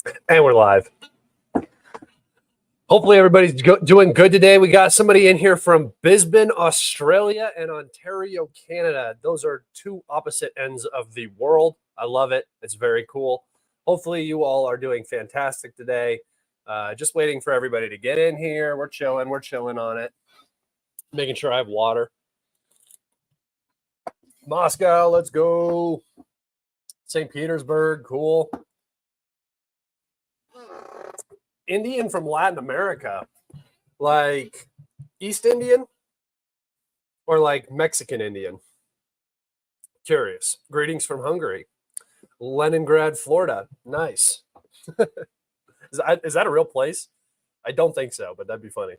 And we're live. Hopefully everybody's doing good today. We got somebody in here from Brisbane, Australia, and Ontario, Canada. Those are two opposite ends of the world. I love it. It's very cool. Hopefully you all are doing fantastic today. Just waiting for everybody to get in here. We're chilling on it. Making sure I have water. Moscow, let's go. St. Petersburg, cool. Indian from Latin America, like East Indian or like Mexican Indian? Curious. Greetings from Hungary. Leningrad, Florida. Nice. Is that a real place? I don't think so, but that'd be funny.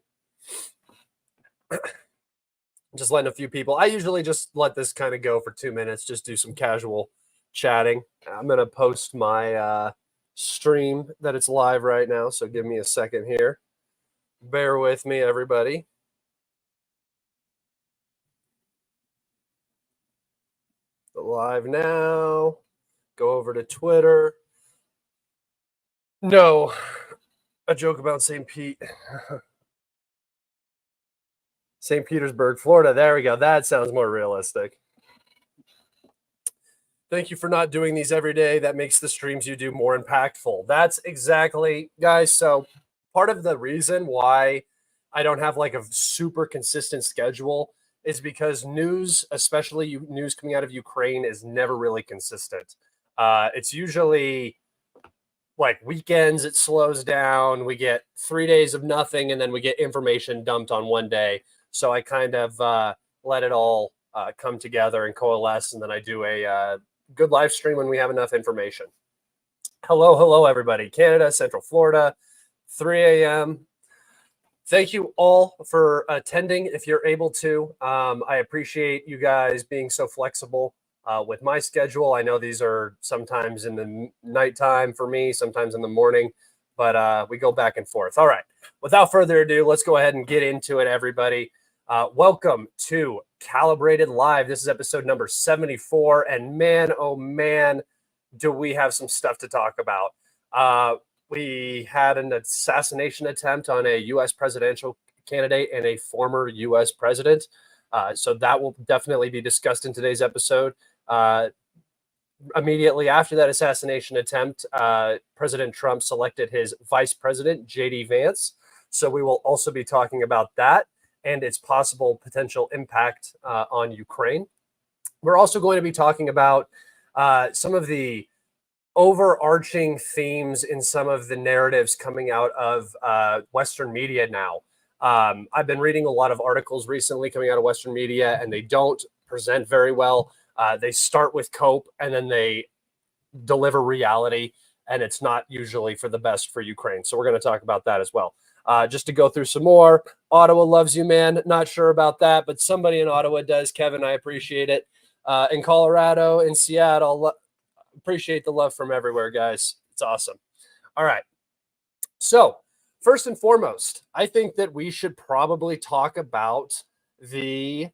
Just letting a few people. I usually just let this kind of go for 2 minutes, just do some casual chatting. I'm going to post my stream that it's live right now, so give me a second here. Bear with me, everybody. Live now. Go over to Twitter. No, a joke about St. Pete. St. Petersburg, Florida. There we go. That sounds more realistic. Thank you for not doing these every day. That makes the streams you do more impactful. That's exactly, guys. So part of the reason why I don't have like a super consistent schedule is because news, especially news coming out of Ukraine, is never really consistent. It's usually like weekends, it slows down. We get 3 days of nothing, and then we get information dumped on one day. So I kind of let it all come together and coalesce, and then I do a good live stream when we have enough information. Hello, everybody. Canada, Central Florida, 3 a.m. Thank you all for attending if you're able to. I appreciate you guys being so flexible with my schedule. I know these are sometimes in the nighttime for me, sometimes in the morning, but we go back and forth. All right. Without further ado, let's go ahead and get into it, everybody. Welcome to Kalibrated Live. This is episode number 74, and man, oh man, do we have some stuff to talk about. We had an assassination attempt on a U.S. presidential candidate and a former U.S. president. So that will definitely be discussed in today's episode. Immediately after that assassination attempt, President Trump selected his vice president, J.D. Vance. So we will also be talking about that and its possible potential impact on Ukraine. We're also going to be talking about some of the overarching themes in some of the narratives coming out of Western media now. I've been reading a lot of articles recently coming out of Western media, and they don't present very well. They start with cope, and then they deliver reality, and it's not usually for the best for Ukraine. So we're going to talk about that as well. Just to go through some more. Ottawa loves you, man. Not sure about that, but somebody in Ottawa does. Kevin, I appreciate it. In Colorado, in Seattle, appreciate the love from everywhere, guys. It's awesome. All right. So first and foremost, I think that we should probably talk about the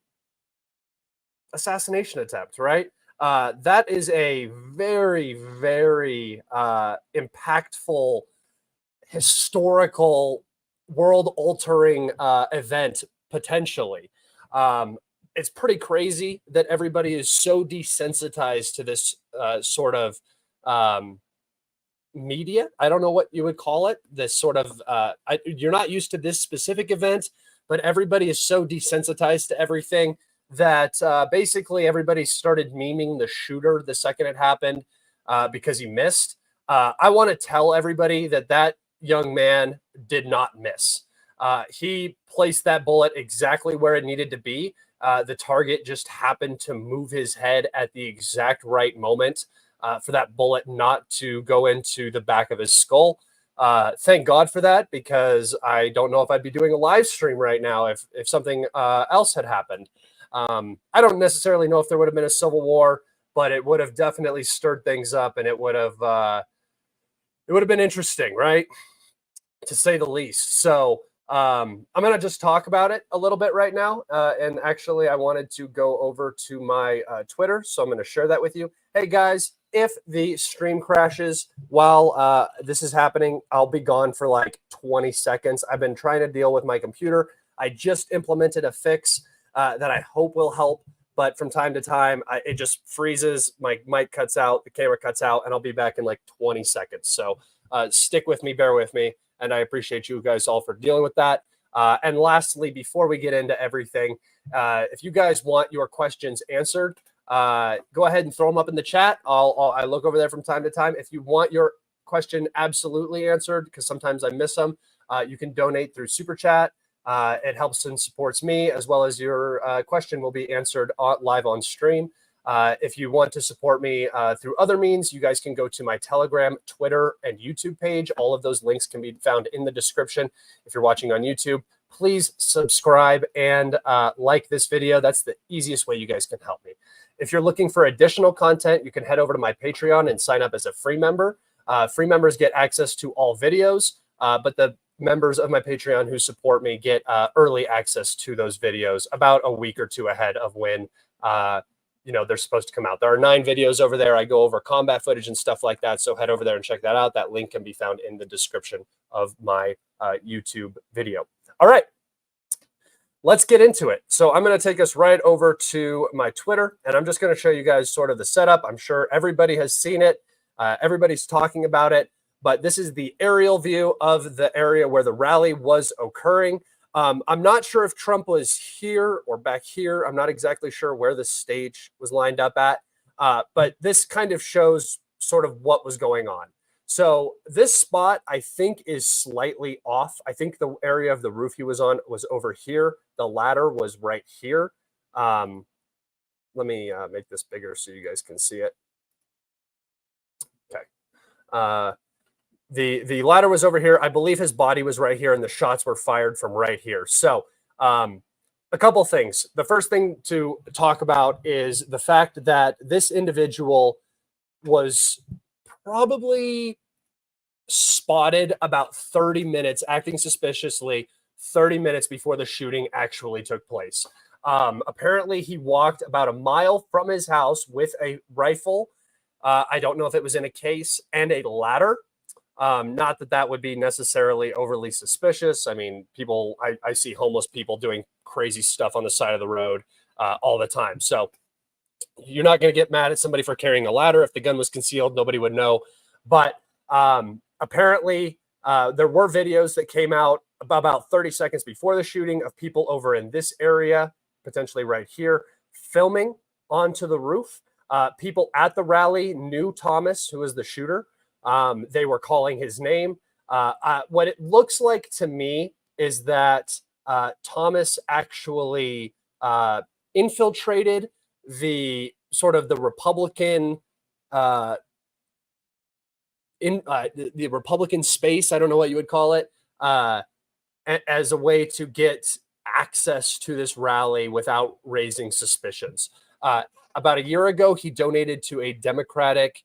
assassination attempt, right? That is a very, very impactful, historical, world-altering event, potentially. It's pretty crazy that everybody is so desensitized to this sort of media. I don't know what you would call it. This sort of, you're not used to this specific event, but everybody is so desensitized to everything that basically everybody started memeing the shooter the second it happened because he missed. I want to tell everybody that young man did not miss. He placed that bullet exactly where it needed to be. The target just happened to move his head at the exact right moment for that bullet not to go into the back of his skull. Thank God for that, because I don't know if I'd be doing a live stream right now if something else had happened. I don't necessarily know if there would have been a civil war, but it would have definitely stirred things up, and it would have been interesting, right? To say the least. So I'm going to just talk about it a little bit right now. And actually, I wanted to go over to my Twitter, so I'm going to share that with you. Hey, guys, if the stream crashes while this is happening, I'll be gone for like 20 seconds. I've been trying to deal with my computer. I just implemented a fix that I hope will help, but from time to time, it just freezes. My mic cuts out, the camera cuts out, and I'll be back in like 20 seconds. So stick with me, bear with me, and I appreciate you guys all for dealing with that. And lastly, before we get into everything, if you guys want your questions answered, go ahead and throw them up in the chat. I look over there from time to time. If you want your question absolutely answered, because sometimes I miss them, you can donate through Super Chat. It helps and supports me, as well as your question will be answered live on stream. If you want to support me through other means, you guys can go to my Telegram, Twitter, and YouTube page. All of those links can be found in the description. If you're watching on YouTube, please subscribe and like this video. That's the easiest way you guys can help me. If you're looking for additional content, you can head over to my Patreon and sign up as a free member. Free members get access to all videos, but the members of my Patreon who support me get early access to those videos about a week or two ahead of when they're supposed to come out. There are 9 videos over there. I go over combat footage and stuff like that, so head over there and check that out. That link can be found in the description of my YouTube video. All right, let's get into it. So I'm going to take us right over to my Twitter, and I'm just going to show you guys sort of the setup. I'm sure everybody has seen it. Everybody's talking about it, but this is the aerial view of the area where the rally was occurring. I'm not sure if Trump was here or back here. I'm not exactly sure where the stage was lined up at, but this kind of shows sort of what was going on. So this spot, I think, is slightly off. I think the area of the roof he was on was over here. The ladder was right here. Let me make this bigger so you guys can see it. Okay. The ladder was over here. I believe his body was right here, and the shots were fired from right here. So a couple things. The first thing to talk about is the fact that this individual was probably spotted about 30 minutes, acting suspiciously, 30 minutes before the shooting actually took place. Apparently, he walked about a mile from his house with a rifle. I don't know if it was in a case, and a ladder. Not that that would be necessarily overly suspicious. I mean, I see homeless people doing crazy stuff on the side of the road all the time. So you're not going to get mad at somebody for carrying a ladder. If the gun was concealed, nobody would know. But apparently, there were videos that came out about 30 seconds before the shooting of people over in this area, potentially right here, filming onto the roof. People at the rally knew Thomas, who was the shooter. They were calling his name. What it looks like to me is that Thomas actually infiltrated the sort of the Republican the Republican space. I don't know what you would call it, as a way to get access to this rally without raising suspicions. About a year ago, he donated to a Democratic.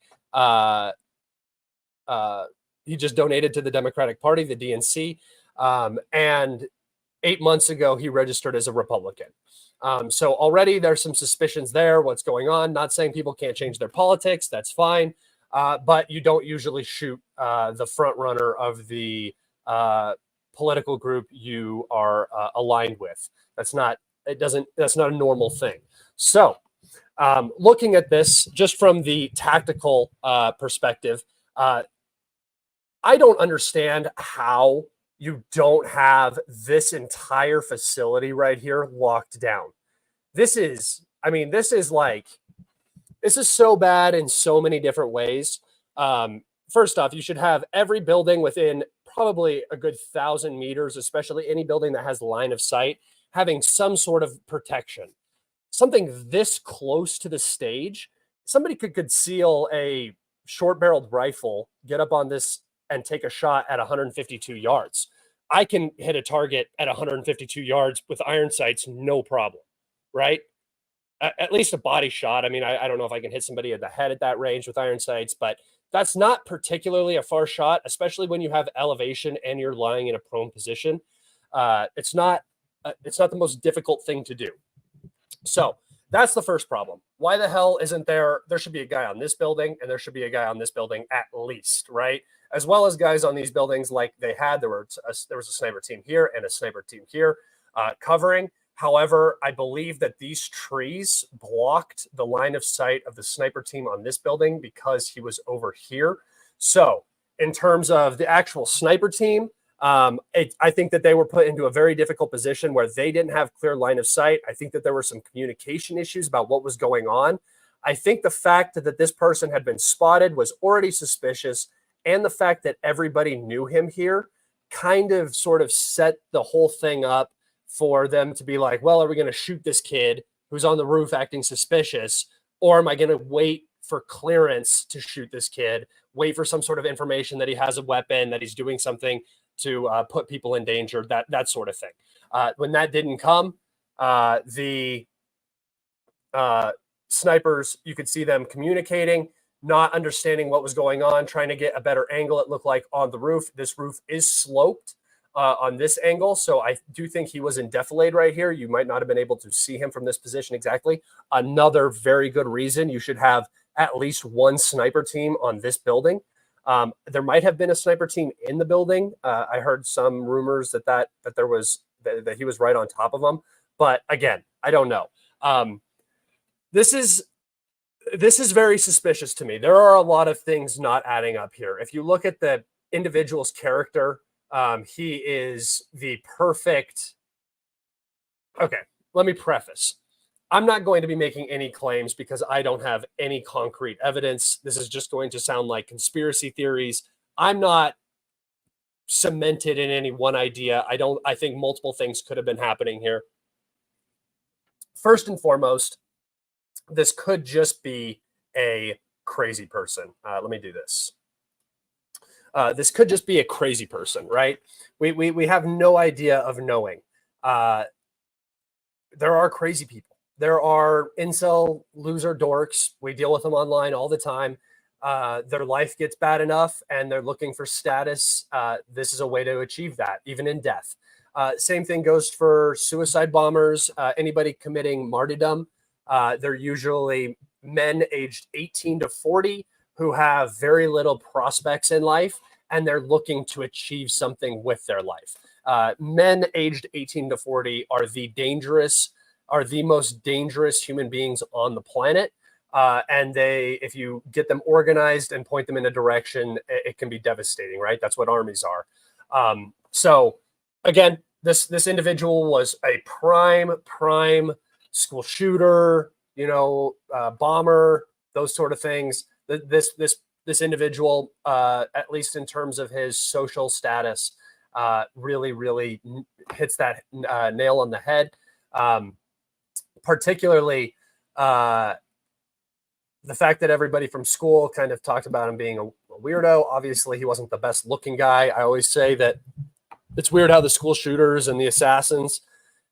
He just donated to the Democratic Party, the DNC, and 8 months ago, he registered as a Republican. So already there's some suspicions there. What's going on? Not saying people can't change their politics. That's fine. But you don't usually shoot the front runner of the political group you are aligned with. That's not a normal thing. So looking at this just from the tactical perspective, I don't understand how you don't have this entire facility right here locked down. This is so bad in so many different ways. First off, you should have every building within probably a good 1,000 meters, especially any building that has line of sight, having some sort of protection. Something this close to the stage, somebody could conceal a short-barreled rifle, get up on this, and take a shot at 152 yards. I can hit a target at 152 yards with iron sights, no problem, right? At least a body shot. I mean, I don't know if I can hit somebody in the head at that range with iron sights, but that's not particularly a far shot, especially when you have elevation and you're lying in a prone position. It's not the most difficult thing to do. So That's the first problem. Why the hell isn't there? There should be a guy on this building, and there should be a guy on this building at least, right? As well as guys on these buildings like they had. There was a sniper team here and a sniper team here covering. However, I believe that these trees blocked the line of sight of the sniper team on this building because he was over here. So in terms of the actual sniper team, I think that they were put into a very difficult position where they didn't have clear line of sight. I think that there were some communication issues about what was going on. I think the fact that this person had been spotted was already suspicious, and the fact that everybody knew him here kind of sort of set the whole thing up for them to be like, well, are we going to shoot this kid who's on the roof acting suspicious, or am I going to wait for clearance to shoot this kid, wait for some sort of information that he has a weapon, that he's doing something to put people in danger, that sort of thing. When that didn't come, the snipers, you could see them communicating, not understanding what was going on, trying to get a better angle, it looked like, on the roof. This roof is sloped on this angle, so I do think he was in defilade right here. You might not have been able to see him from this position exactly. Another very good reason you should have at least one sniper team on this building. There might have been a sniper team in the building. I heard some rumors that there was that he was right on top of them, but again, I don't know. This is very suspicious to me. There are a lot of things not adding up here. If you look at the individual's character, he is the perfect. Okay, let me preface. I'm not going to be making any claims because I don't have any concrete evidence. This is just going to sound like conspiracy theories. I'm not cemented in any one idea. I think multiple things could have been happening here. First and foremost, this could just be a crazy person. Let me do this. This could just be a crazy person, right? We have no idea of knowing. There are crazy people. There are incel loser dorks. We deal with them online all the time. Their life gets bad enough and they're looking for status. This is a way to achieve that, even in death. Same thing goes for suicide bombers, anybody committing martyrdom. They're usually men aged 18 to 40 who have very little prospects in life, and they're looking to achieve something with their life. Men aged 18 to 40 are the most dangerous human beings on the planet. And if you get them organized and point them in a direction, it can be devastating, right? That's what armies are. So again, this individual was a prime school shooter, bomber, those sort of things. This individual, at least in terms of his social status, really hits that nail on the head. Particularly the fact that everybody from school kind of talked about him being a weirdo. Obviously, he wasn't the best looking guy. I always say that it's weird how the school shooters and the assassins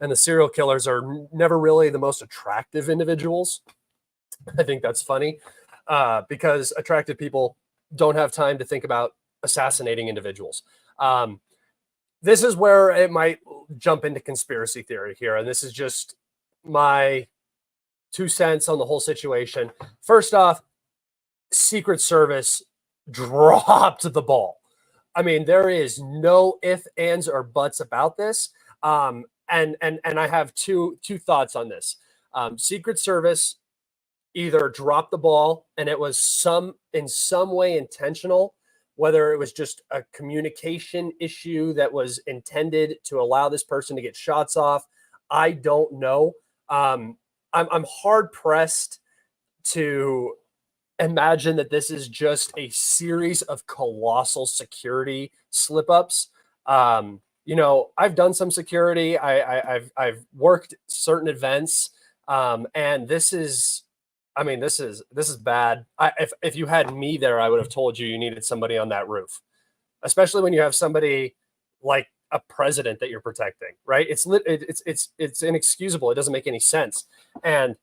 and the serial killers are never really the most attractive individuals. I think that's funny because attractive people don't have time to think about assassinating individuals. This is where it might jump into conspiracy theory here. And this is just my 2 cents on the whole situation. First off, Secret Service dropped the ball. I mean, there is no ifs, ands, or buts about this. And I have two thoughts on this. Secret Service either dropped the ball and it was in some way intentional, whether it was just a communication issue that was intended to allow this person to get shots off. I don't know. I'm hard pressed to imagine that this is just a series of colossal security slip ups. I've done some security. I've worked certain events, and this is bad. If you had me there, I would have told you needed somebody on that roof, especially when you have somebody like a president that you're protecting, right? It's inexcusable. It doesn't make any sense. And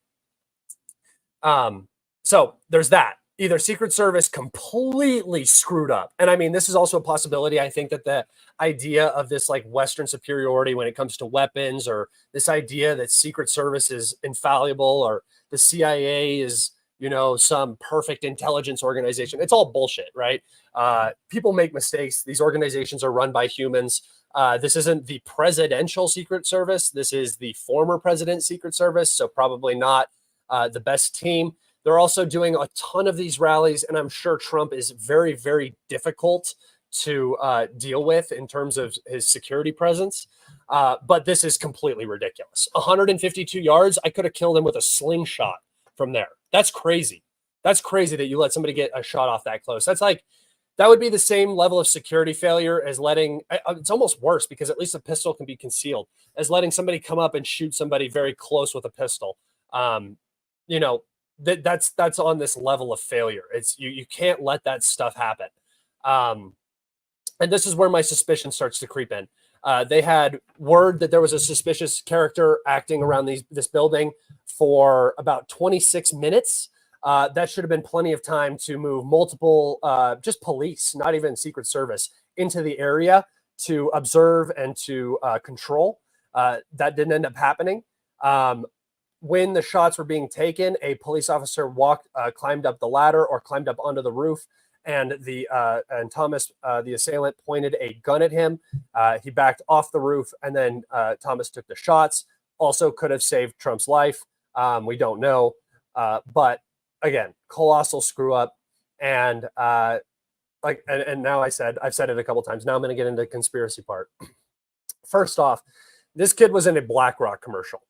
so there's that. either Secret Service completely screwed up. And I mean, this is also a possibility. I think that the idea of this like Western superiority when it comes to weapons, or this idea that Secret Service is infallible, or the CIA is, some perfect intelligence organization. It's all bullshit, right? People make mistakes. These organizations are run by humans. This isn't the presidential Secret Service. This is the former president's Secret Service. So probably not the best team. They're also doing a ton of these rallies, and I'm sure Trump is very, very difficult to deal with in terms of his security presence. But this is completely ridiculous. 152 yards, I could have killed him with a slingshot from there. That's crazy. That's crazy that you let somebody get a shot off that close. That would be the same level of security failure as letting, it's almost worse because at least a pistol can be concealed, as letting somebody come up and shoot somebody very close with a pistol. That's on this level of failure. It's you can't let that stuff happen. And this is where my suspicion starts to creep in. They had word that there was a suspicious character acting around this building for about 26 minutes. That should have been plenty of time to move multiple, just police, not even Secret Service, into the area to observe and to control. That didn't end up happening. When the shots were being taken, a police officer climbed up the ladder or climbed up onto the roof, and Thomas, the assailant, pointed a gun at him. He backed off the roof, and then Thomas took the shots. Also could have saved Trump's life. We don't know, but again, colossal screw up. And and now I've said it a couple times. Now I'm going to get into the conspiracy part. First off, this kid was in a BlackRock commercial.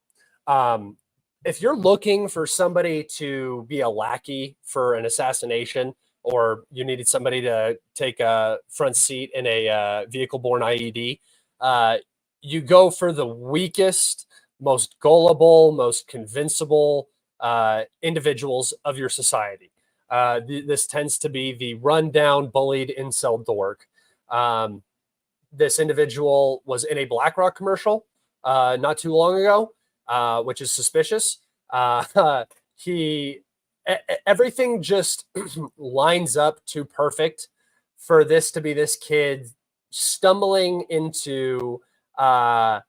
If you're looking for somebody to be a lackey for an assassination, or you needed somebody to take a front seat in a vehicle-borne IED, you go for the weakest, most gullible, most convincible individuals of your society. This tends to be the rundown, bullied incel dork. This individual was in a BlackRock commercial not too long ago, which is suspicious. Everything just lines up too perfect for this to be this kid stumbling into an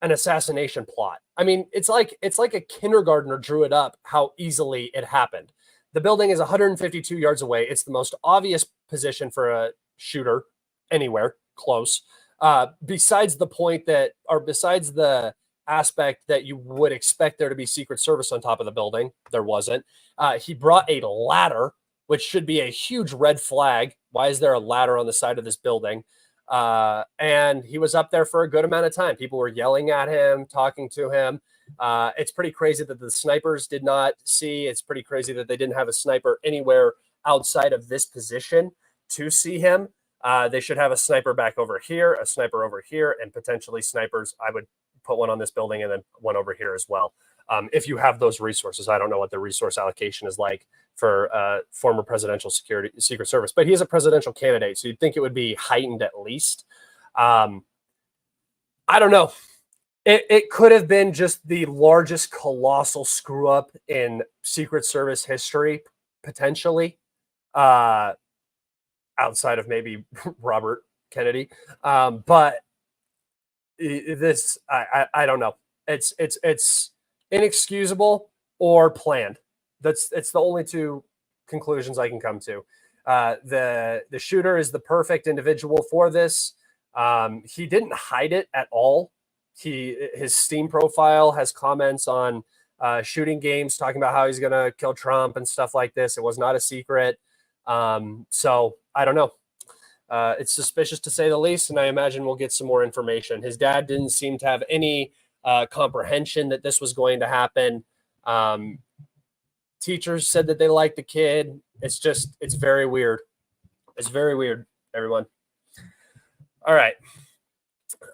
assassination plot. I mean, it's like a kindergartner drew it up how easily it happened. The building is 152 yards away. It's the most obvious position for a shooter anywhere close. Besides the aspect that you would expect there to be Secret Service on top of the building, there wasn't. He brought a ladder, which should be a huge red flag. Why is there a ladder on the side of this building? And he was up there for a good amount of time. People were yelling at him, talking to him. It's pretty crazy that the snipers did not see. It's pretty crazy that they didn't have a sniper anywhere outside of this position to see him. They should have a sniper back over here, a sniper over here, and potentially snipers. I would put one on this building and then one over here as well. If you have those resources. I don't know what the resource allocation is like for former presidential Secret Service, but he is a presidential candidate, so you'd think it would be heightened at least. I don't know. It could have been just the largest colossal screw up in Secret Service history, potentially, outside of maybe Robert Kennedy. But this, I don't know. It's inexcusable or planned. It's the only two conclusions I can come to. The shooter is the perfect individual for this. He didn't hide it at all. His Steam profile has comments on shooting games, talking about how he's going to kill Trump and stuff like this. It was not a secret. So I don't know. It's suspicious to say the least, and I imagine we'll get some more information. His dad didn't seem to have any comprehension that this was going to happen. Teachers said that they liked the kid. It's very weird. It's very weird, everyone. All right.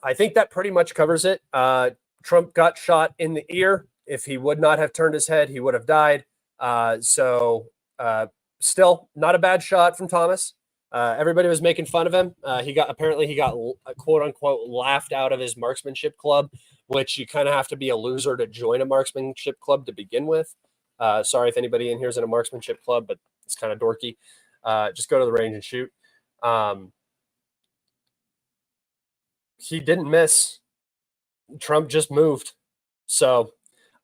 I think that pretty much covers it. Trump got shot in the ear. If he would not have turned his head, he would have died. Still not a bad shot from Thomas. Everybody was making fun of him. He got quote unquote laughed out of his marksmanship club, which you kind of have to be a loser to join a marksmanship club to begin with. Sorry if anybody in here is in a marksmanship club, but It's kind of dorky. Just go to the range and shoot. He didn't miss. Trump just moved. So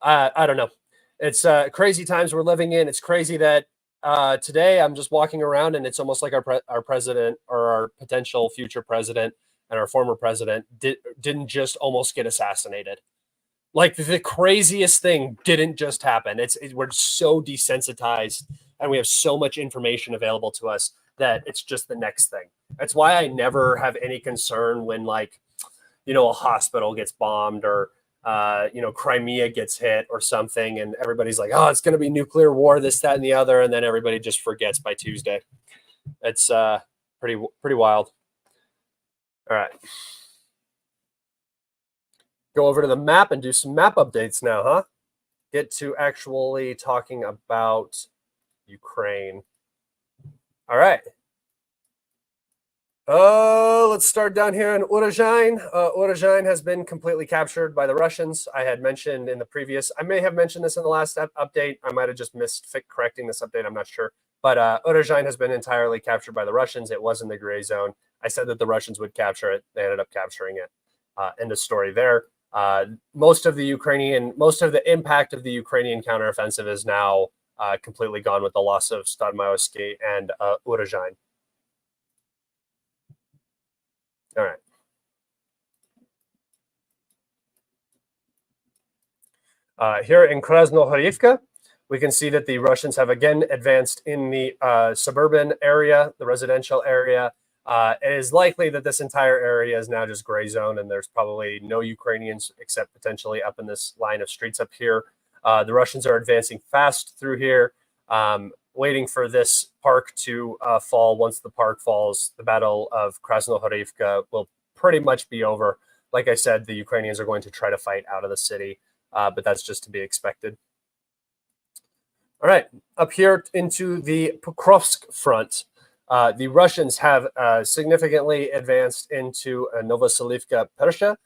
I don't know. It's crazy times we're living in. It's crazy that today I'm just walking around and it's almost like our president or our potential future president and our former president didn't just almost get assassinated. Like the craziest thing didn't just happen. We're so desensitized and we have so much information available to us that it's just the next thing. That's why I never have any concern when a hospital gets bombed or Crimea gets hit or something, and everybody's like, oh, it's going to be nuclear war, this, that, and the other, and then everybody just forgets by Tuesday. It's pretty wild. All right. Go over to the map and do some map updates now, huh? Get to actually talking about Ukraine. All right. Let's start down here in Urozhain. Urozhain has been completely captured by the Russians. I had mentioned in the previous, I may have mentioned this in the last update. I might have just missed correcting this update. I'm not sure. But Urozhain has been entirely captured by the Russians. It was in the gray zone. I said that the Russians would capture it. They ended up capturing it. End of story there. Most of the impact of the Ukrainian counteroffensive is now completely gone with the loss of Starmayoski and Urozhain. All right. Here in Krasnohorivka, we can see that the Russians have again advanced in the suburban area, the residential area. It is likely that this entire area is now just gray zone, and there's probably no Ukrainians except potentially up in this line of streets up here. The Russians are advancing fast through here, waiting for this park to fall. Once the park falls, the Battle of Krasnohorivka will pretty much be over. Like I said, the Ukrainians are going to try to fight out of the city, but that's just to be expected. All right, up here into the Pokrovsk front. The Russians have significantly advanced into Novoselivka Persha,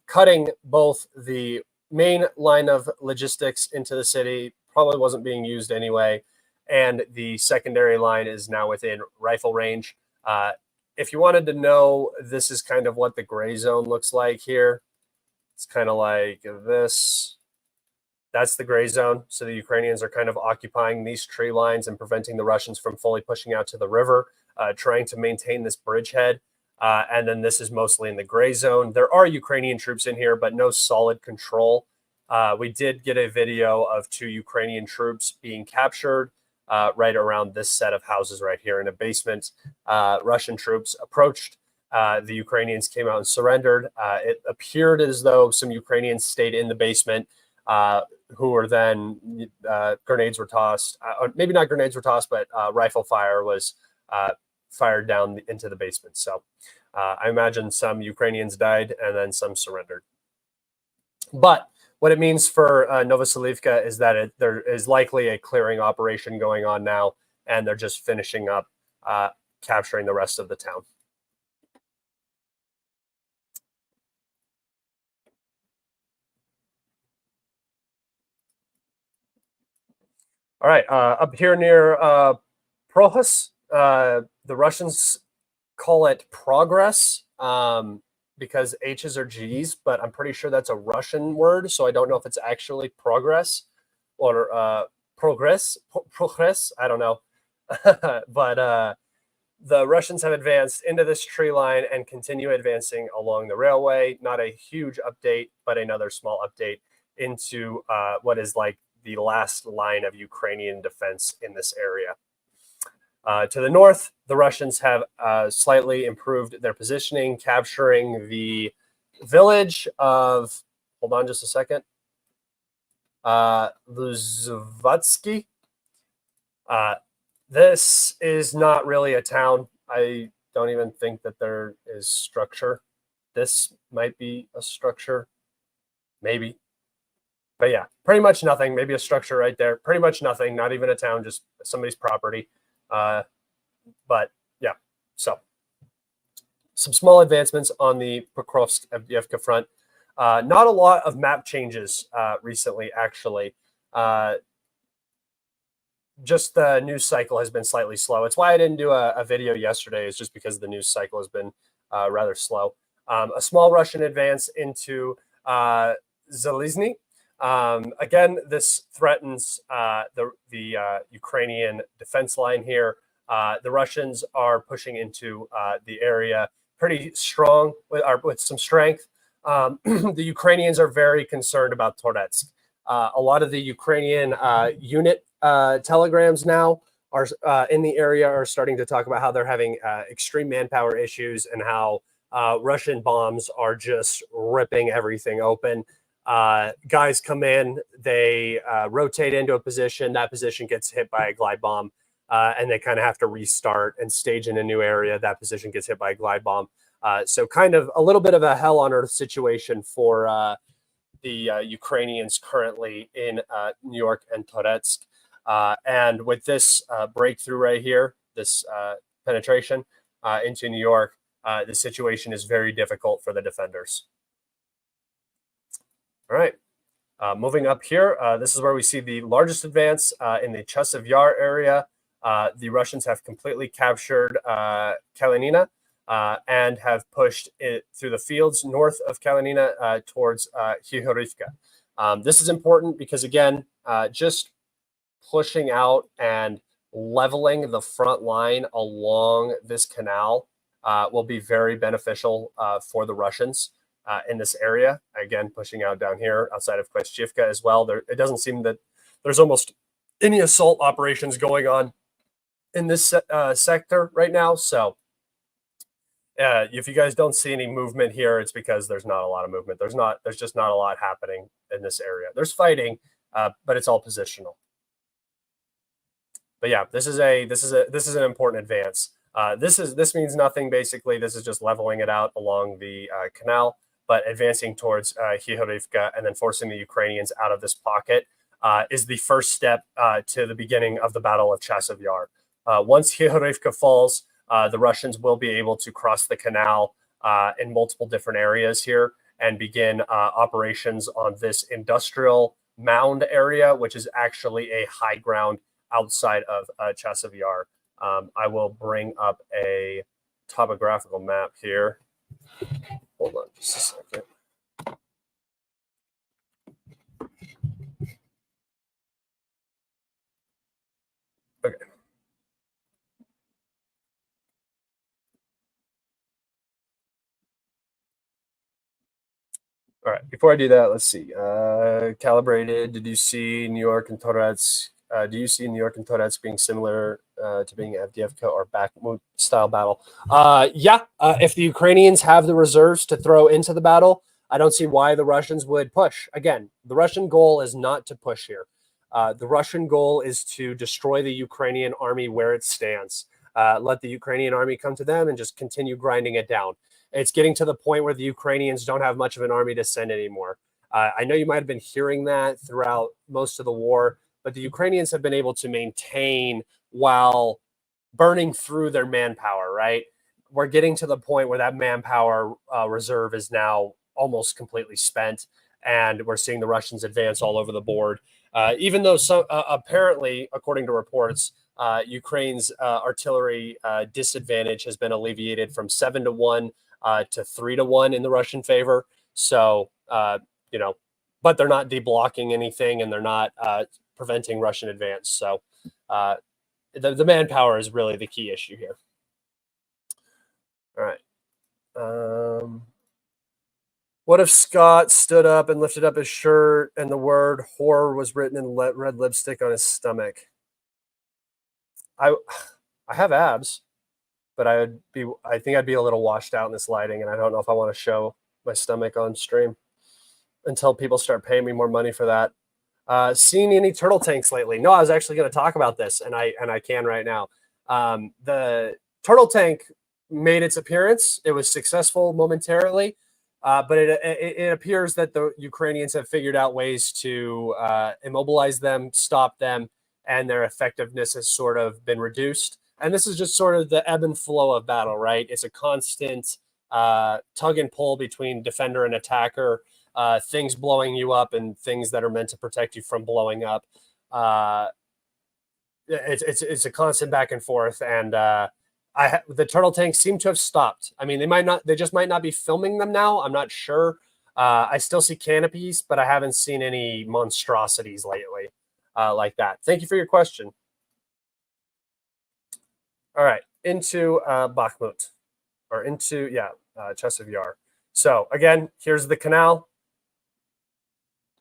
cutting both the main line of logistics into the city, probably wasn't being used anyway, and the secondary line is now within rifle range. If you wanted to know, this is kind of what the gray zone looks like here. It's kind of like this. That's the gray zone. So the Ukrainians are kind of occupying these tree lines and preventing the Russians from fully pushing out to the river, trying to maintain this bridgehead. And then this is mostly in the gray zone. There are Ukrainian troops in here, but no solid control. We did get a video of 2 Ukrainian troops being captured right around this set of houses right here in a basement. Russian troops approached. The Ukrainians came out and surrendered. It appeared as though some Ukrainians stayed in the basement, who were then grenades were tossed. Maybe not grenades were tossed, but rifle fire was fired down into the basement. So I imagine some Ukrainians died and then some surrendered. But what it means for Novoselivka is that there is likely a clearing operation going on now, and they're just finishing up capturing the rest of the town. All right, up here near Prohus, the Russians call it progress because H's are G's, but I'm pretty sure that's a Russian word, so I don't know if it's actually progress or progress. I don't know. But the Russians have advanced into this tree line and continue advancing along the railway. Not a huge update, but another small update into what is like the last line of Ukrainian defense in this area. To the north, the Russians have slightly improved their positioning, capturing the village of, hold on just a second, Luzvatsky. This is not really a town. I don't even think that there is structure. This might be a structure, maybe. But yeah, pretty much nothing. Maybe a structure right there. Pretty much nothing. Not even a town, just somebody's property. But yeah, so some small advancements on the Pokrovsk-Avdiivka front. Not a lot of map changes recently, actually. just the news cycle has been slightly slow. It's why I didn't do a video yesterday, is just because the news cycle has been rather slow. A small Russian advance into Zalizny. Again, this threatens the Ukrainian defense line here. The Russians are pushing into the area pretty strong with some strength. The Ukrainians are very concerned about Toretsk. A lot of the Ukrainian unit telegrams now are in the area are starting to talk about how they're having extreme manpower issues and how Russian bombs are just ripping everything open. Guys come in, they rotate into a position, that position gets hit by a glide bomb, and they kind of have to restart and stage in a new area. That position gets hit by a glide bomb. So kind of a little bit of a hell on earth situation for the Ukrainians currently in New York and Toretsk. And with this breakthrough right here, this penetration into New York, the situation is very difficult for the defenders. All right, moving up here, this is where we see the largest advance in the Chasiv Yar area. The Russians have completely captured Kalinina and have pushed it through the fields north of Kalinina towards Hyhorivka. This is important because, again, just pushing out and leveling the front line along this canal will be very beneficial for the Russians in this area. Again, pushing out down here outside of Kleshchivka as well. It doesn't seem that there's almost any assault operations going on in this sector right now. So if you guys don't see any movement here, it's because there's not a lot of movement. There's just not a lot happening in this area. There's fighting, but it's all positional. But yeah, this is an important advance. This means nothing basically. This is just leveling it out along the canal, but advancing towards Hyhorivka and then forcing the Ukrainians out of this pocket is the first step to the beginning of the Battle of Chasiv Yar. Once Hyhorivka falls, the Russians will be able to cross the canal in multiple different areas here and begin operations on this industrial mound area, which is actually a high ground outside of Chasiv Yar. I will bring up a topographical map here. Hold on just a second. Okay. All right, before I do that, let's see. Kalibrated, did you see New York and Toretsk? Do you see New York and Toretsk being similar to being Avdiivka or Bakhmut style battle? Yeah, if the Ukrainians have the reserves to throw into the battle, I don't see why the Russians would push. Again, the Russian goal is not to push here. The Russian goal is to destroy the Ukrainian army where it stands. Let the Ukrainian army come to them and just continue grinding it down. It's getting to the point where the Ukrainians don't have much of an army to send anymore. I know you might have been hearing that throughout most of the war, but the Ukrainians have been able to maintain while burning through their manpower, right? We're getting to the point where that manpower reserve is now almost completely spent, and we're seeing the Russians advance all over the board. Even though apparently, according to reports, Ukraine's artillery disadvantage has been alleviated from 7-1 to 3-1 in the Russian favor. So, but they're not deblocking anything, and they're not preventing Russian advance. So the manpower is really the key issue here. All right. What if Scott stood up and lifted up his shirt and the word horror was written in red lipstick on his stomach? I have abs, but I think I'd be a little washed out in this lighting, and I don't know if I want to show my stomach on stream until people start paying me more money for that. Seen any turtle tanks lately? No, I was actually going to talk about this, and I can right now. The turtle tank made its appearance. It was successful momentarily, but it appears that the Ukrainians have figured out ways to immobilize them, stop them, and their effectiveness has sort of been reduced. And this is just sort of the ebb and flow of battle, right? It's a constant tug and pull between defender and attacker. Things blowing you up and things that are meant to protect you from blowing up. it's a constant back and forth, and the turtle tanks seem to have stopped. I mean, they just might not be filming them now. I'm not sure. I still see canopies, but I haven't seen any monstrosities lately like that. Thank you for your question. All right, into Bakhmut, or into Chasiv Yar. So again, here's the canal.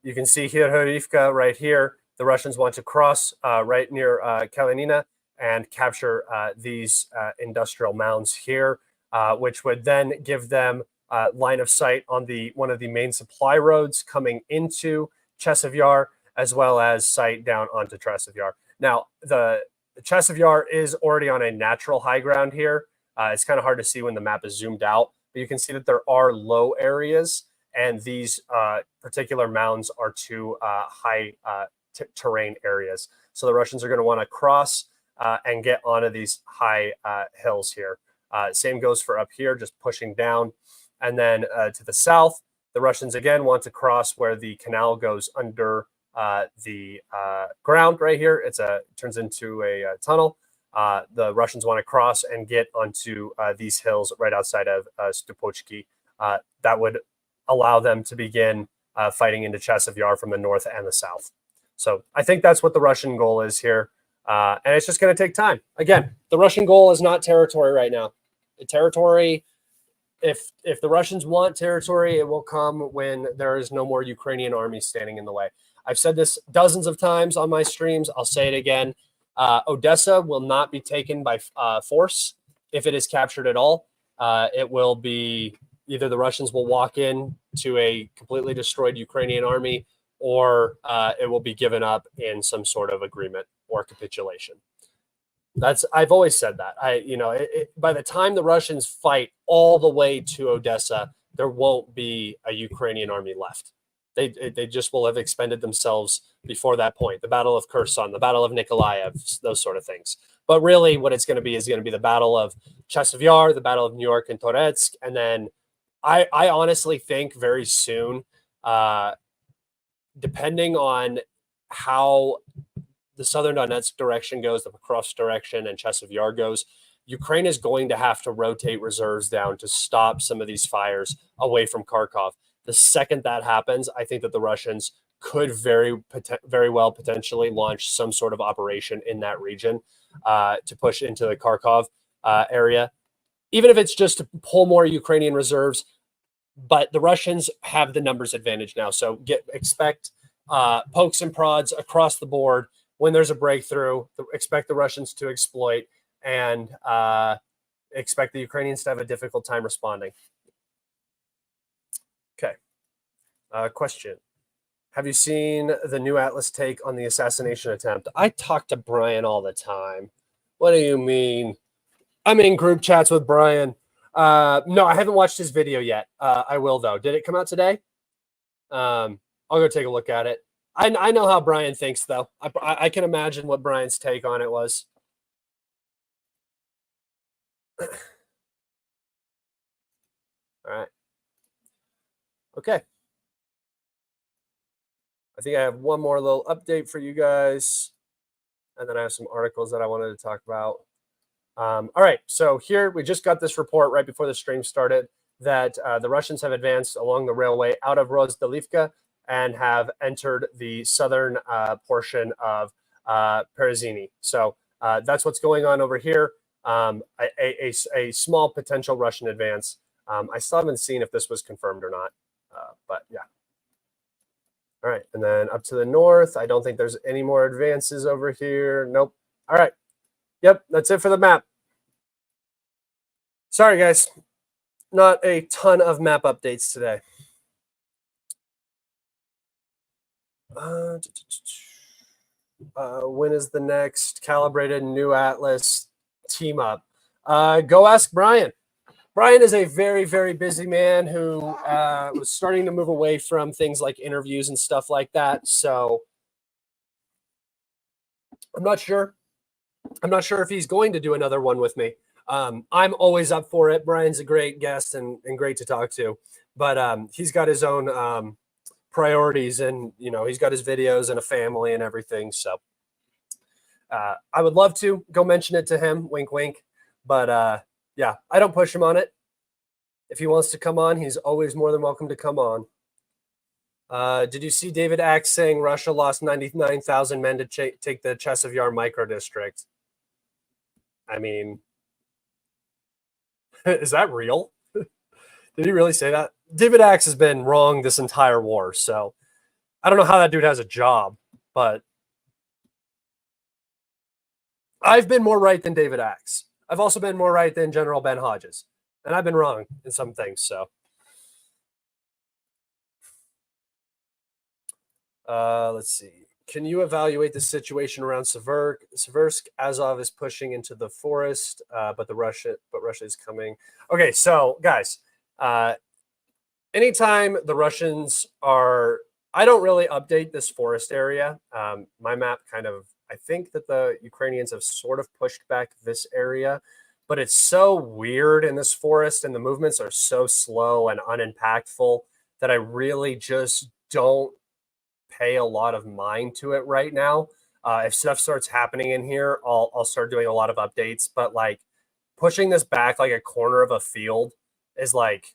You can see here Horivka right here. The Russians want to cross right near Kalinina and capture these industrial mounds here, which would then give them line of sight on one of the main supply roads coming into Chasiv Yar, as well as sight down onto Chasiv Yar. Now, the Chasiv Yar is already on a natural high ground here. It's kind of hard to see when the map is zoomed out, but you can see that there are low areas, and these particular mounds are two high terrain areas. So the Russians are going to want to cross and get onto these high hills here. Same goes for up here, just pushing down. And then to the south, the Russians again want to cross where the canal goes under the ground right here. It turns into a tunnel. The Russians want to cross and get onto these hills right outside of Stupochki. That would allow them to begin fighting into Chasiv Yar from the north and the south. So I think that's what the Russian goal is here. And it's just going to take time. Again, the Russian goal is not territory right now. Territory, if the Russians want territory, it will come when there is no more Ukrainian army standing in the way. I've said this dozens of times on my streams. I'll say it again. Odessa will not be taken by force if it is captured at all. It will be either the Russians will walk in to a completely destroyed Ukrainian army, or it will be given up in some sort of agreement or capitulation. I've always said that. By the time the Russians fight all the way to Odessa, there won't be a Ukrainian army left. They just will have expended themselves before that point. The Battle of Kherson, the Battle of Nikolaev, those sort of things. But really, what it's going to be is going to be the Battle of Chasiv Yar, the Battle of New York and Toretsk, and then I honestly think very soon, depending on how the southern Donetsk direction goes, the Pokrovsk direction, and Chasiv Yar goes, Ukraine is going to have to rotate reserves down to stop some of these fires away from Kharkov. The second that happens, I think that the Russians could very well potentially launch some sort of operation in that region to push into the Kharkov area, even if it's just to pull more Ukrainian reserves. But the Russians have the numbers advantage now, so expect pokes and prods across the board. When there's a breakthrough, expect the Russians to exploit, and expect the Ukrainians to have a difficult time responding. Okay. Question. Have you seen the new Atlas take on the assassination attempt? I talk to Brian all the time. What do you mean? I'm in group chats with Brian. No, I haven't watched his video yet. I will, though. Did it come out today? I'll go take a look at it. I know how Brian thinks, though. I can imagine what Brian's take on it was. All right. Okay. I think I have one more little update for you guys, and then I have some articles that I wanted to talk about. All right, so here we just got this report right before the stream started that the Russians have advanced along the railway out of Rozdalivka and have entered the southern portion of Bereziny. So that's what's going on over here. A small potential Russian advance. I still haven't seen if this was confirmed or not, but yeah. All right, and then up to the north, I don't think there's any more advances over here. Nope. All right. Yep, that's it for the map. Sorry, guys. Not a ton of map updates today. When is the next Kalibrated New Atlas team up? Go ask Brian. Brian is a very, very busy man who was starting to move away from things like interviews and stuff like that. So I'm not sure. I'm not sure if he's going to do another one with me. I'm always up for it. Brian's a great guest and great to talk to, but he's got his own priorities, and he's got his videos and a family and everything. So I would love to go mention it to him, wink, wink. But yeah, I don't push him on it. If he wants to come on, he's always more than welcome to come on. Did you see David Axe saying Russia lost 99,000 men to take the Chasiv Yar microdistrict? I mean, is that real? Did he really say that? David Axe has been wrong this entire war, so I don't know how that dude has a job, but I've been more right than David Axe. I've also been more right than General Ben Hodges, and I've been wrong in some things, so. Let's see. Can you evaluate the situation around Seversk? Azov is pushing into the forest, but Russia is coming. Okay, so guys, anytime the Russians are, I don't really update this forest area. My map kind of, I think that the Ukrainians have sort of pushed back this area, but it's so weird in this forest and the movements are so slow and unimpactful that I really just don't pay a lot of mind to it right now. If stuff starts happening in here, I'll start doing a lot of updates. But like pushing this back like a corner of a field is like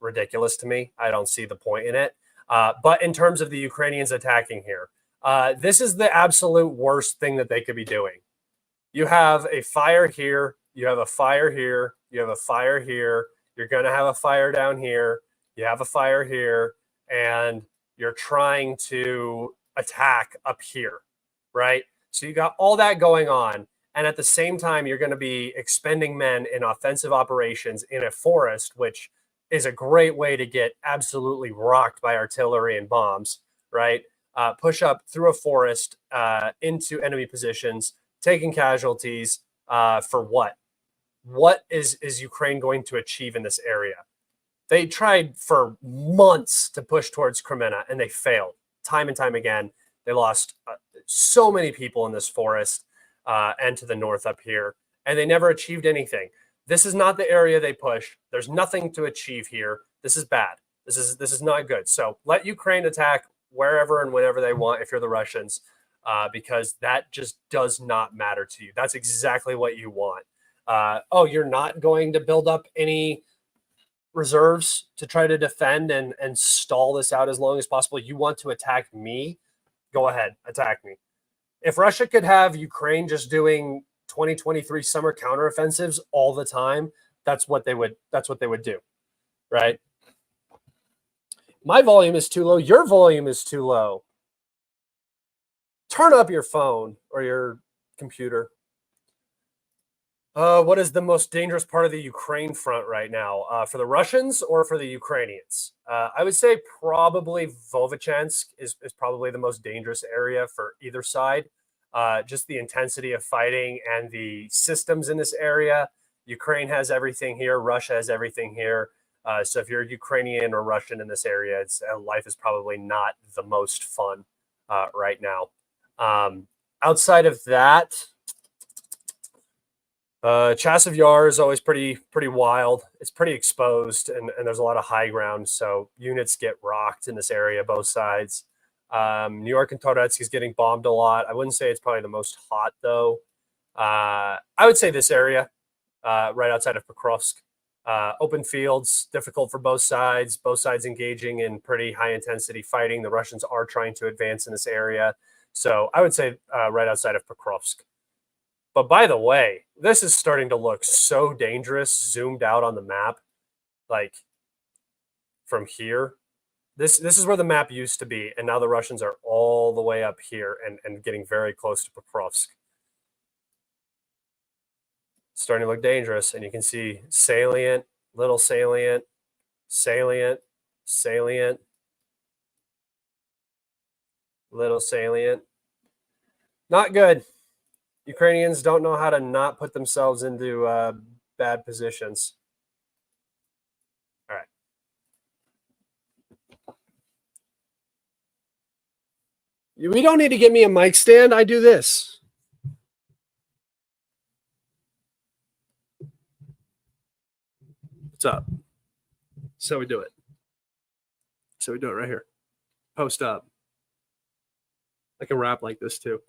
ridiculous to me. I don't see the point in it. But in terms of the Ukrainians attacking here, this is the absolute worst thing that they could be doing. You have a fire here. You have a fire here. You have a fire here. You're going to have a fire down here. You have a fire here. And you're trying to attack up here, right? So you got all that going on. And at the same time, you're going to be expending men in offensive operations in a forest, which is a great way to get absolutely rocked by artillery and bombs, right? Push up through a forest into enemy positions, taking casualties for what? What is Ukraine going to achieve in this area? They tried for months to push towards Crimea, and they failed time and time again. They lost so many people in this forest and to the north up here, and they never achieved anything. This is not the area they push. There's nothing to achieve here. This is bad. This is not good. So let Ukraine attack wherever and whenever they want if you're the Russians, because that just does not matter to you. That's exactly what you want. Oh, you're not going to build up any reserves to try to defend and stall this out as long as possible. You want to attack me? Go ahead, attack me. If Russia could have Ukraine just doing 2023 summer counteroffensives all the time, that's what they would do, right? My volume is too low. Your volume is too low. Turn up your phone or your computer. What is the most dangerous part of the Ukraine front right now? For the Russians or for the Ukrainians? I would say probably Vovchansk is probably the most dangerous area for either side. Just the intensity of fighting and the systems in this area. Ukraine has everything here. Russia has everything here. So if you're Ukrainian or Russian in this area, life is probably not the most fun right now. Outside of that, Chasiv Yar is always pretty wild. It's pretty exposed, and there's a lot of high ground, so units get rocked in this area, both sides. New York and Toretsky is getting bombed a lot. I wouldn't say it's probably the most hot, though. I would say this area, right outside of Pokrovsk. Open fields, difficult for both sides engaging in pretty high-intensity fighting. The Russians are trying to advance in this area. So I would say right outside of Pokrovsk. But by the way, this is starting to look so dangerous zoomed out on the map. Like from here, this is where the map used to be. And now the Russians are all the way up here and getting very close to Pokrovsk. It's starting to look dangerous. And you can see salient, little salient, salient, salient, little salient. Not good. Ukrainians don't know how to not put themselves into bad positions. All right. We don't need to get me a mic stand. I do this. What's up? So we do it. So we do it right here. Post up. I can rap like this too.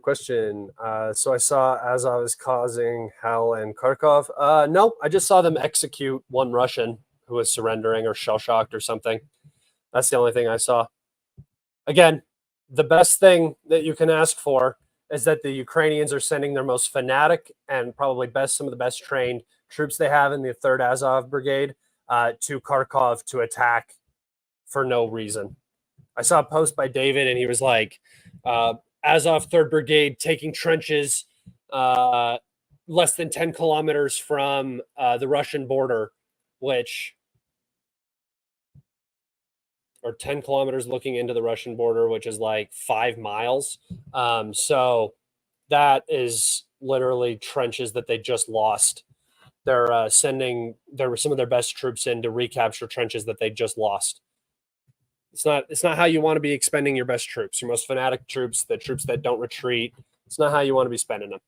Question. So I saw Azov is causing hell in Kharkov. No, I just saw them execute one Russian who was surrendering or shell shocked or something. That's the only thing I saw. Again, the best thing that you can ask for is that the Ukrainians are sending their most fanatic and probably some of the best trained troops they have in the 3rd Azov Brigade to Kharkov to attack for no reason. I saw a post by David, and he was like, Azov 3rd Brigade taking trenches less than 10 kilometers from the Russian border, or 10 kilometers looking into the Russian border, which is like 5 miles. So that is literally trenches that they just lost. They're sending some of their best troops in to recapture trenches that they just lost. It's not how you want to be expending your best troops, your most fanatic troops, the troops that don't retreat. It's not how you want to be spending them.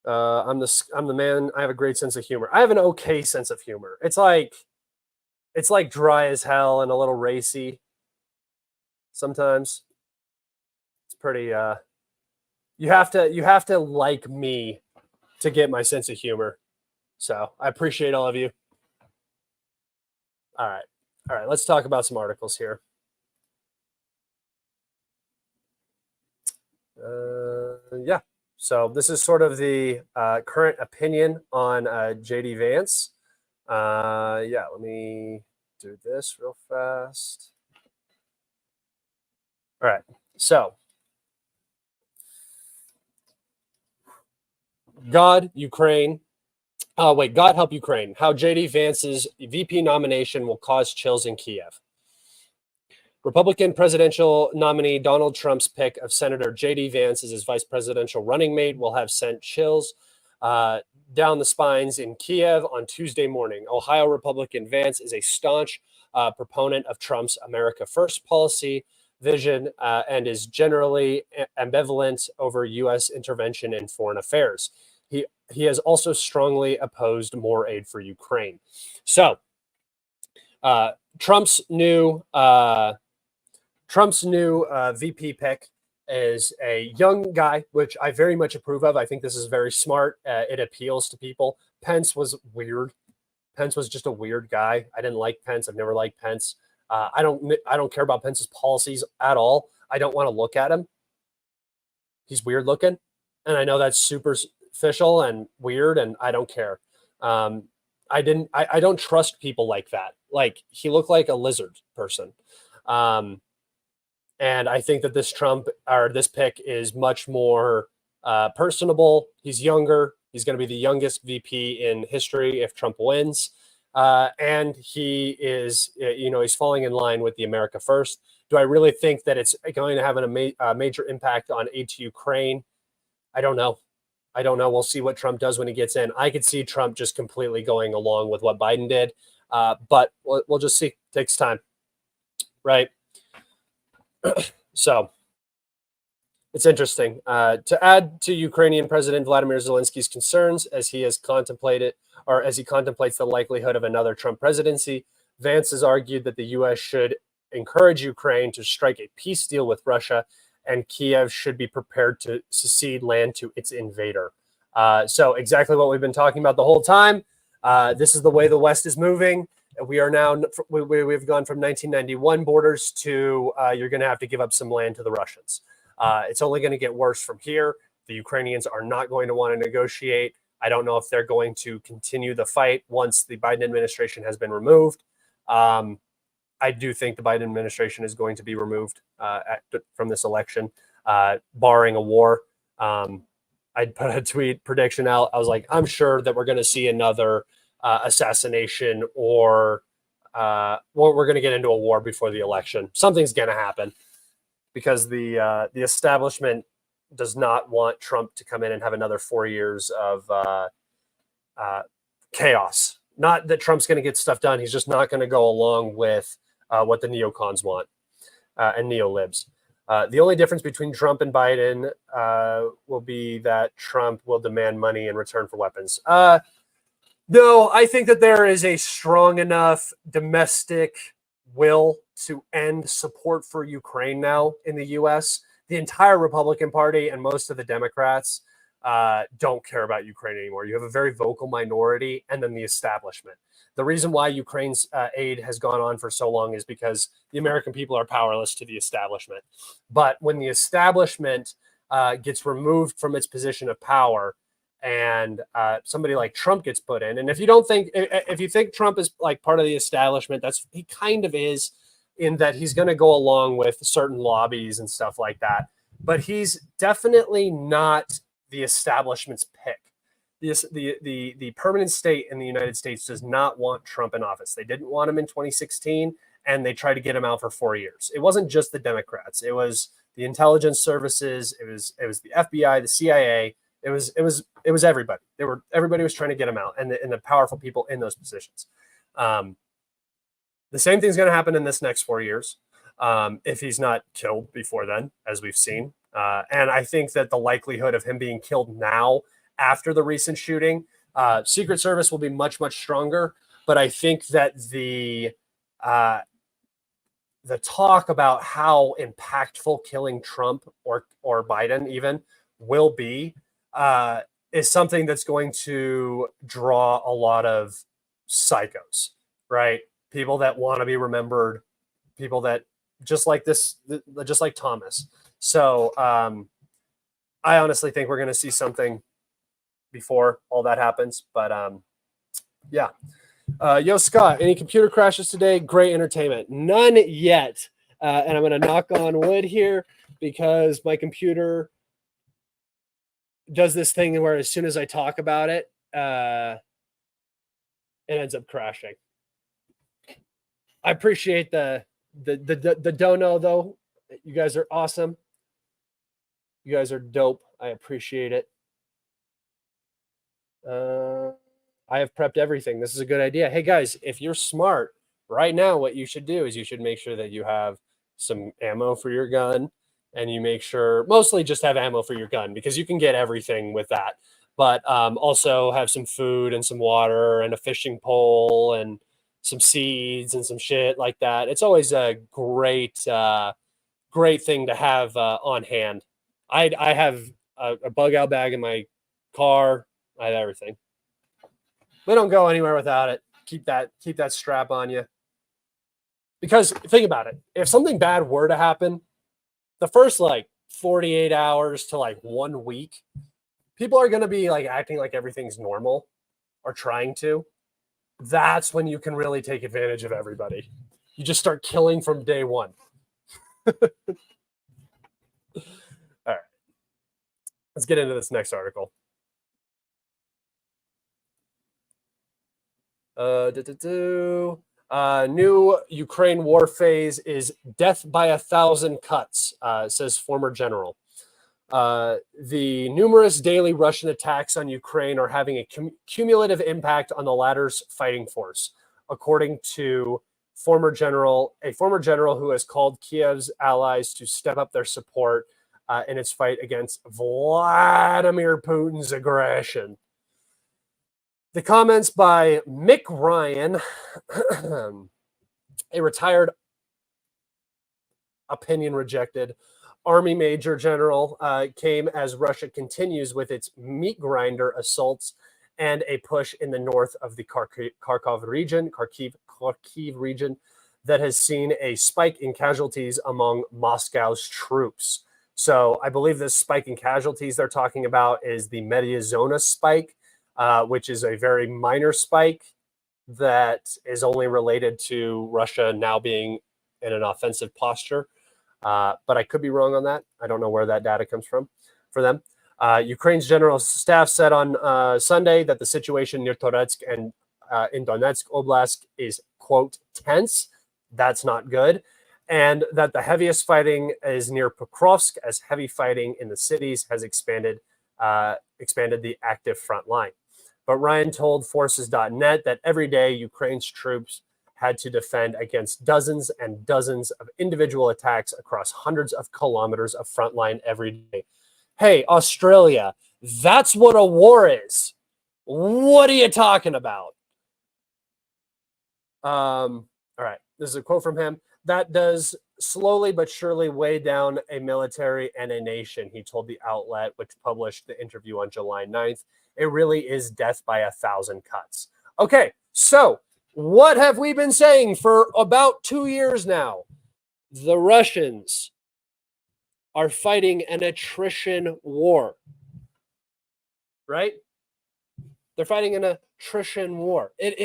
I'm the man. I have a great sense of humor. I have an okay sense of humor. It's like dry as hell and a little racy. Sometimes it's pretty. You have to like me to get my sense of humor. So I appreciate all of you. All right. Let's talk about some articles here. Yeah. So this is sort of the current opinion on JD Vance. Yeah, let me do this real fast. All right. So God help Ukraine. How JD Vance's VP nomination will cause chills in Kiev. Republican presidential nominee Donald Trump's pick of Senator JD Vance as his vice presidential running mate will have sent chills down the spines in Kiev on Tuesday morning. Ohio Republican Vance is a staunch proponent of Trump's America First policy vision and is generally ambivalent over U.S. intervention in foreign affairs. He has also strongly opposed more aid for Ukraine. So Trump's new VP pick is a young guy, which I very much approve of. I think this is very smart. It appeals to people. Pence was weird. Pence was just a weird guy. I didn't like Pence. I've never liked Pence. I don't care about Pence's policies at all. I don't want to look at him. He's weird looking, and I know that's superficial and weird, and I don't care. I don't trust people like that. Like, he looked like a lizard person. And I think that this pick is much more personable. He's younger. He's going to be the youngest VP in history if Trump wins. And he is, he's falling in line with the America First. Do I really think that it's going to have a major impact on aid to Ukraine? I don't know. We'll see what Trump does when he gets in. I could see Trump just completely going along with what Biden did. But we'll just see. It takes time. Right? So it's interesting. To add to Ukrainian President Vladimir Zelensky's concerns as he contemplates the likelihood of another Trump presidency, Vance has argued that the U.S. should encourage Ukraine to strike a peace deal with Russia, and Kiev should be prepared to cede land to its invader. So exactly what we've been talking about the whole time. This is the way the West is moving. We are now, we've gone from 1991 borders to you're going to have to give up some land to the Russians. It's only going to get worse from here. The Ukrainians are not going to want to negotiate. I don't know if they're going to continue the fight once the Biden administration has been removed. I do think the Biden administration is going to be removed from this election, barring a war. I put a tweet prediction out. I was like, I'm sure that we're going to see another assassination, or we're going to get into a war before the election. Something's going to happen because the establishment does not want Trump to come in and have another 4 years of chaos. Not that Trump's going to get stuff done. He's just not going to go along with what the neocons want and neolibs. The only difference between Trump and Biden will be that Trump will demand money in return for weapons. No, I think that there is a strong enough domestic will to end support for Ukraine now in the U.S. The entire Republican Party and most of the Democrats don't care about Ukraine anymore. You have a very vocal minority and then the establishment. The reason why Ukraine's aid has gone on for so long is because the American people are powerless to the establishment. But when the establishment gets removed from its position of power and somebody like Trump gets put in, and if you think Trump is like part of the establishment, he kind of is, in that he's going to go along with certain lobbies and stuff like that. But he's definitely not the establishment's pick. The permanent state in the United States does not want Trump in office. They didn't want him in 2016, and they tried to get him out for 4 years. It wasn't just the Democrats. It was the intelligence services. It was the FBI, the CIA. It was everybody. Everybody was trying to get him out, and the powerful people in those positions. The same thing's going to happen in this next 4 years if he's not killed before then, as we've seen. And I think that the likelihood of him being killed now, after the recent shooting, Secret Service will be much, much stronger. But I think that the talk about how impactful killing Trump or Biden even will be is something that's going to draw a lot of psychos, right? People that want to be remembered, people that just like Thomas. So I honestly think we're going to see something before all that happens. But yeah. Yo, Scott, any computer crashes today? Great entertainment. None yet. And I'm going to knock on wood here because my computer does this thing where as soon as I talk about it, it ends up crashing. I appreciate the dono, though. You guys are awesome. You guys are dope. I appreciate it. I have prepped everything. This is a good idea. Hey, guys, if you're smart right now, what you should do is you should make sure that you have some ammo for your gun, and you make sure mostly just have ammo for your gun because you can get everything with that. But also have some food and some water and a fishing pole and some seeds and some shit like that. It's always a great thing to have on hand. I have a bug out bag in my car. I have everything. We don't go anywhere without it. Keep that strap on you. Because think about it. If something bad were to happen, the first 48 hours to 1 week, people are going to be acting like everything's normal or trying to. That's when you can really take advantage of everybody. You just start killing from day one. All right. Let's get into this next article. New Ukraine war phase is death by 1,000 cuts, says former general. The numerous daily Russian attacks on Ukraine are having a cumulative impact on the latter's fighting force, according to a former general who has called Kiev's allies to step up their support in its fight against Vladimir Putin's aggression. The comments by Mick Ryan, a retired opinion rejected Army Major General, came as Russia continues with its meat grinder assaults and a push in the north of the Kharkiv region that has seen a spike in casualties among Moscow's troops. So I believe this spike in casualties they're talking about is the Mediazona spike, which is a very minor spike that is only related to Russia now being in an offensive posture. But I could be wrong on that. I don't know where that data comes from for them. Ukraine's general staff said on Sunday that the situation near Toretsk and in Donetsk Oblast is, quote, tense. That's not good. And that the heaviest fighting is near Pokrovsk, as heavy fighting in the cities has expanded the active front line. But Ryan told Forces.net that every day Ukraine's troops had to defend against dozens and dozens of individual attacks across hundreds of kilometers of front line every day. Hey, Australia, that's what a war is. What are you talking about? All right. This is a quote from him. That does slowly but surely weigh down a military and a nation, he told the outlet, which published the interview on July 9th. It really is death by 1,000 cuts. Okay, so what have we been saying for about 2 years now? The Russians are fighting an attrition war, right? They're fighting an attrition war. It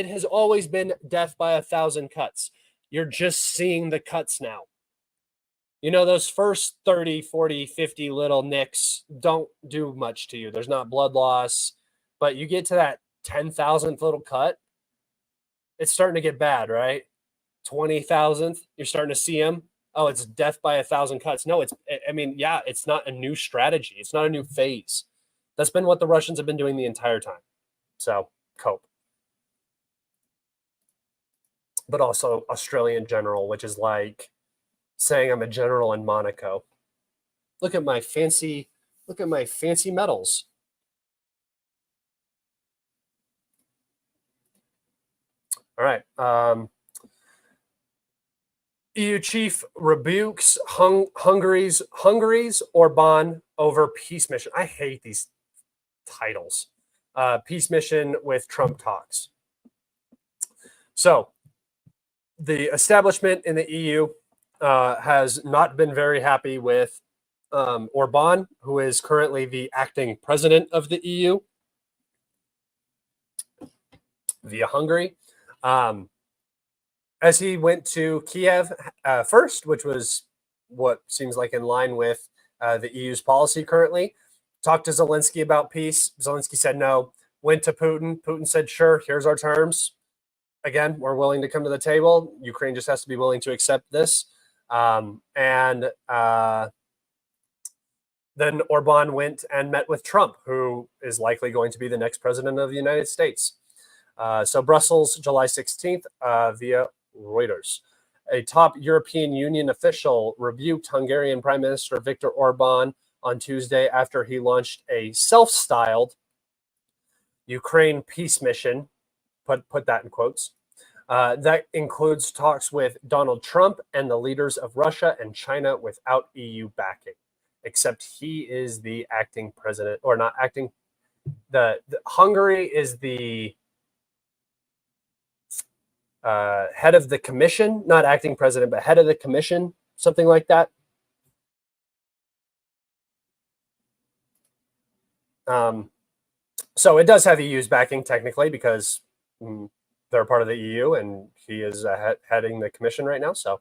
has always been death by 1,000 cuts. You're just seeing the cuts now. You know, those first 30, 40, 50 little nicks don't do much to you. There's not blood loss, but you get to that 10,000th little cut, it's starting to get bad, right? 20,000th, you're starting to see them. Oh, it's death by 1,000 cuts. No, it's not a new strategy. It's not a new phase. That's been what the Russians have been doing the entire time. So cope. But also Australian general, which is like saying I'm a general in Monaco. Look at my fancy medals. All right. EU chief rebukes Hungary's Orban over peace mission. I hate these titles. Peace mission with Trump talks. So the establishment in the EU has not been very happy with Orban, who is currently the acting president of the EU via Hungary. As he went to Kiev first, which was what seems like in line with the EU's policy currently, talked to Zelensky about peace. Zelensky said no, went to Putin. Putin said, sure, here's our terms. Again, we're willing to come to the table. Ukraine just has to be willing to accept this. Then Orban went and met with Trump, who is likely going to be the next president of the United States. So Brussels, July 16th, via Reuters. A top European Union official rebuked Hungarian Prime Minister Viktor Orban on Tuesday after he launched a self-styled Ukraine peace mission, put that in quotes, that includes talks with Donald Trump and the leaders of Russia and China without EU backing, except he is the acting president, or not acting. The Hungary is the head of the commission, not acting president, but head of the commission, something like that. So it does have EU's backing technically because they're part of the EU and he is heading the commission right now. So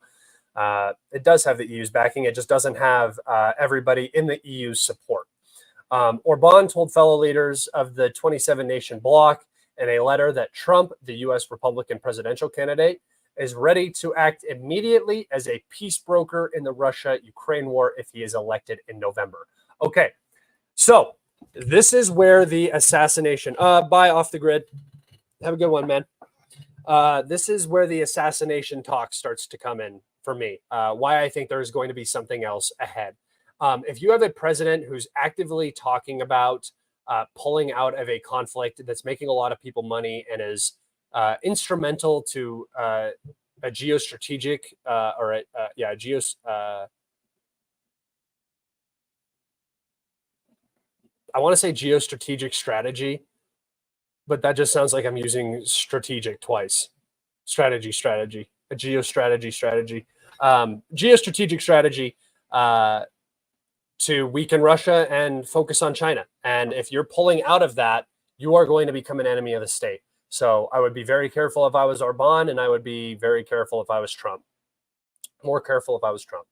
it does have the EU's backing. It just doesn't have everybody in the EU's support. Orban told fellow leaders of the 27-nation bloc in a letter that Trump, the U.S. Republican presidential candidate, is ready to act immediately as a peace broker in the Russia-Ukraine war if he is elected in November. Okay, so this is where the assassination... bye, off the grid. Have a good one, man. This is where the assassination talk starts to come in for me. Why I think there's going to be something else ahead. If you have a president who's actively talking about pulling out of a conflict that's making a lot of people money and is instrumental to a geostrategic I want to say geostrategic strategy, but that just sounds like I'm using strategic twice. Strategy, a geostrategy. Geostrategic strategy to weaken Russia and focus on China. And if you're pulling out of that, you are going to become an enemy of the state. So I would be very careful if I was Orban, and I would be very careful if I was Trump. More careful if I was Trump.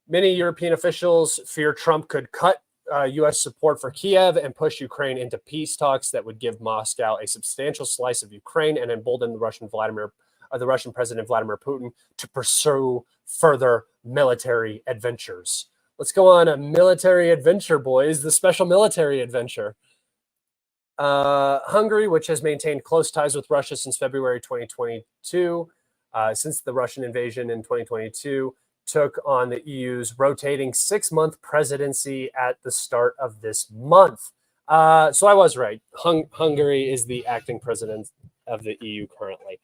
Many European officials fear Trump could cut U.S. support for Kiev and push Ukraine into peace talks that would give Moscow a substantial slice of Ukraine and embolden the Russian President Vladimir Putin to pursue further military adventures. Let's go on a military adventure, boys. The special military adventure. Hungary, which has maintained close ties with Russia since February 2022, since the Russian invasion in 2022, took on the EU's rotating 6-month presidency at the start of this month. So I was right. Hungary is the acting president of the EU currently.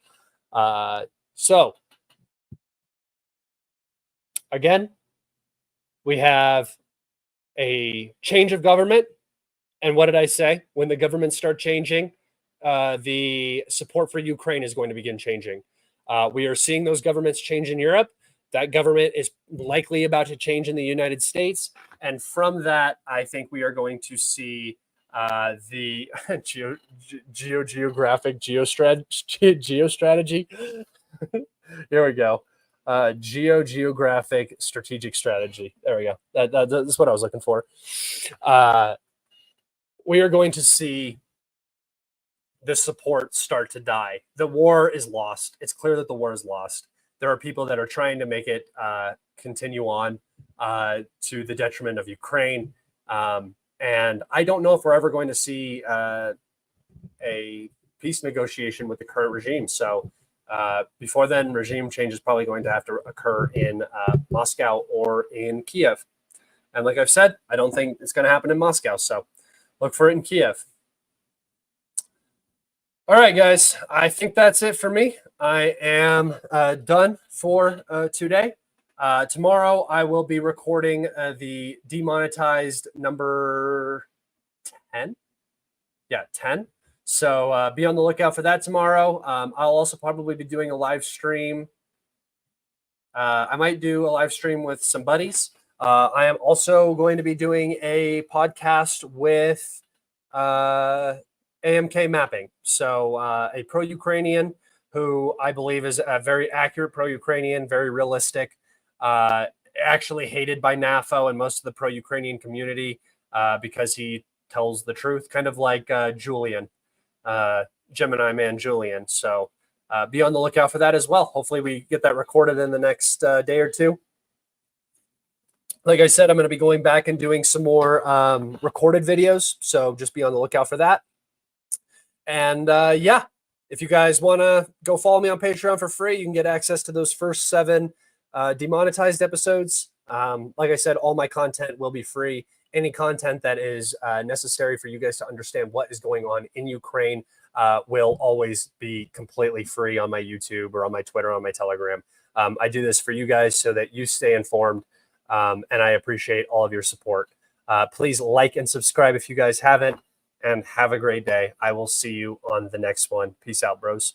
So again, we have a change of government. And what did I say? When the governments start changing, the support for Ukraine is going to begin changing. We are seeing those governments change in Europe. That government is likely about to change in the United States. And from that, I think we are going to see the geographic geostrategy. Here we go. Geographic strategic strategy. There we go. That's what I was looking for. We are going to see the support start to die. The war is lost. It's clear that the war is lost. There are people that are trying to make it continue on to the detriment of Ukraine. And I don't know if we're ever going to see a peace negotiation with the current regime. So before then, regime change is probably going to have to occur in Moscow or in Kiev. And like I've said, I don't think it's going to happen in Moscow. So look for it in Kiev. All right, guys. I think that's it for me. I am done for today. Tomorrow, I will be recording the demonetized number 10. Yeah, 10. So be on the lookout for that tomorrow. I'll also probably be doing a live stream. I might do a live stream with some buddies. I am also going to be doing a podcast with AMK Mapping. So a pro-Ukrainian who I believe is a very accurate pro-Ukrainian, very realistic, actually hated by NAFO and most of the pro-Ukrainian community because he tells the truth, kind of like Julian, Gemini man Julian. So be on the lookout for that as well. Hopefully we get that recorded in the next day or two. Like I said, I'm going to be going back and doing some more recorded videos. So just be on the lookout for that. And yeah, if you guys want to go follow me on Patreon for free, you can get access to those first 7 demonetized episodes. Like I said, all my content will be free. Any content that is necessary for you guys to understand what is going on in Ukraine will always be completely free on my YouTube or on my Twitter, on my Telegram. I do this for you guys so that you stay informed. And I appreciate all of your support. Please like and subscribe if you guys haven't, and have a great day. I will see you on the next one. Peace out, bros.